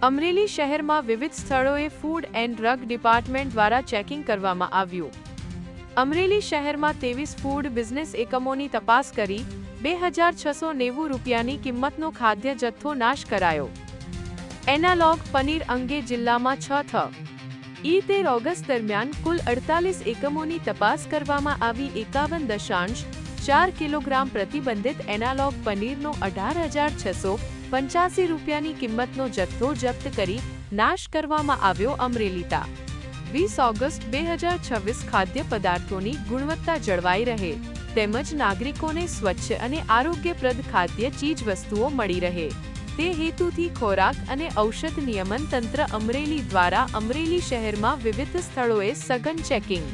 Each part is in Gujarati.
અમરેલી શહેરમાં વિવિધ સ્થળોએ ફૂડ એન્ડ ડ્રગ ડિપાર્ટમેન્ટ દ્વારા ચેકિંગ કરવામાં આવ્યું। અમરેલી શહેરમાં 23 ફૂડ બિઝનેસ એકમોની તપાસ કરી 2690 રૂપિયાની કિંમતનો ખાદ્ય જથ્થો નાશ કરાયો। એનાલોગ પનીર અંગે જિલ્લામાં 13 ઓગસ્ટ દરમિયાન કુલ 48 એકમોની તપાસ કરવામાં આવી। 51.4 કિલોગ્રામ પ્રતિબંધિત એનાલોગ પનીરનો 18,685 રૂપિયાની કિંમતનો જથ્થો જપ્ત કરી નાશ કરવામાં આવ્યો। અમરેલીતા 20 ઓગસ્ટ 2026 ખાદ્ય પદાર્થોની ગુણવત્તા જળવાઈ રહે તેમજ નાગરિકોને સ્વચ્છ અને આરોગ્યપ્રદ ખાદ્ય ચીજવસ્તુઓ મળી રહે તે હેતુથી ખોરાક અને ઔષધ નિયમન તંત્ર અમરેલી દ્વારા અમરેલી શહેરમાં વિવિધ સ્થળોએ સઘન ચેકિંગ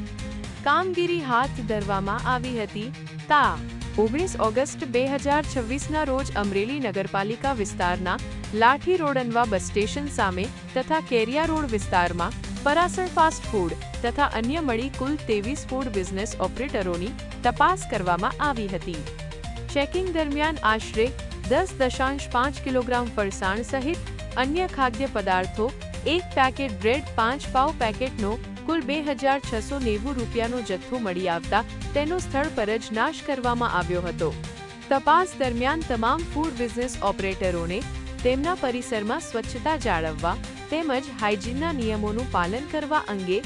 કામગીરી હાથ ધરવામાં આવી હતી। તા 19 ઓગસ્ટ 2026ના રોજ અમરેલી નગરપાલિકા વિસ્તારના લાઠી રોડનવા બસ સ્ટેશન સામે તથા કેરિયા રોડ વિસ્તારમાં પરાસર ફાસ્ટ ફૂડ તથા અન્ય મળી કુલ 23 ફૂડ બિઝનેસ ઓપરેટરોની તપાસ કરવામાં આવી હતી। ચેકિંગ દરમિયાન આશરે 10.5 કિલોગ્રામ ફરસાણ સહિત અન્ય ખાદ્ય પદાર્થો, 1 પેકેટ બ્રેડ, 5 પાવ પેકેટનો કુલ 2690 રૂપિયાનો જથ્થો મળી આવતા તેનો સ્થળ પર જ નાશ કરવામાં આવ્યો હતો। તપાસ દરમિયાન તમામ ફૂડ બિઝનેસ ઓપરેટરોને તેમના પરિસરમાં સ્વચ્છતા જાળવવા તેમજ હાઇજીનના નિયમોનું પાલન કરવા અંગે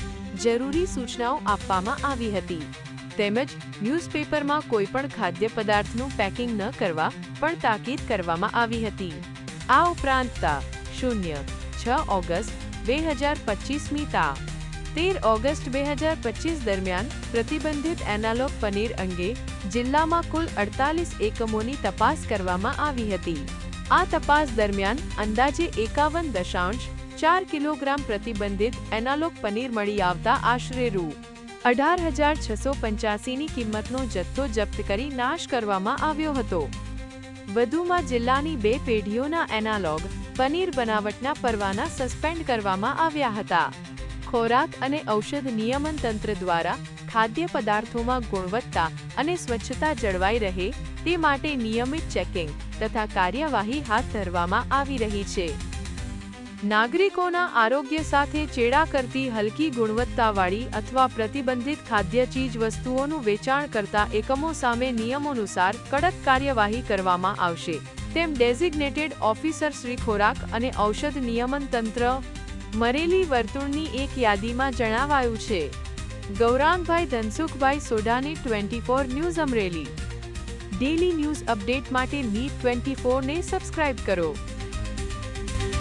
જરૂરી સૂચનાઓ આપવામાં આવી હતી તેમજ ન્યૂઝપેપરમાં કોઈપણ ખાદ્ય પદાર્થનું પેકિંગ ન કરવા પણ તાકીદ કરવામાં આવી હતી। આ ઉપરાંત તા 06 ઓગસ્ટ 2025મી તા 13 ઓગસ્ટ 2025 દરમિયાન પ્રતિબંધિત એનાલોગ પનીર અંગે જિલ્લામાં કુલ 48 એકમોની તપાસ કરવામાં આવી હતી। આ તપાસ દરમિયાન અંદાજે 51.4 કિલોગ્રામ પ્રતિબંધિત એનાલોગ પનીર મળી આવતા આશરે રૂ 18,685ની કિંમતનો જથ્થો જપ્ત કરી નાશ કરવામાં આવ્યો હતો। વધુમાં જિલ્લાની 2 પેઢીઓના એનાલોગ પનીર બનાવટના પરવાના સસ્પેન્ડ કરવામાં આવ્યા હતા। ખોરાક અને ઔષધ નિયમન તંત્ર દ્વારા ખાદ્ય પદાર્થોમાં ગુણવત્તા અને સ્વચ્છતા જળવાઈ રહે તે માટે નિયમિત ચેકિંગ તથા કાર્યવાહી હાથ ધરવામાં આવી રહી છે। નાગરિકોના આરોગ્ય સાથે ચેડા કરતી હલકી ગુણવત્તાવાળી અથવા પ્રતિબંધિત ખાદ્ય ચીજ વસ્તુઓનું વેચાણ કરતા એકમો સામે નિયમોનુસાર કડક કાર્યવાહી કરવામાં આવશે તેમ ડેઝિગ્નેટેડ ઓફિસર શ્રી ખોરાક અને ઔષધ નિયમન તંત્ર મરેલી વર્તુળની એક યાદીમાં જણાવાયું છે। ગૌરાંગભાઈ ધનસુખભાઈ સોઢાની 24 news Amreli. Daily news update માટે NEET 24 ને સબસ્ક્રાઇબ કરો।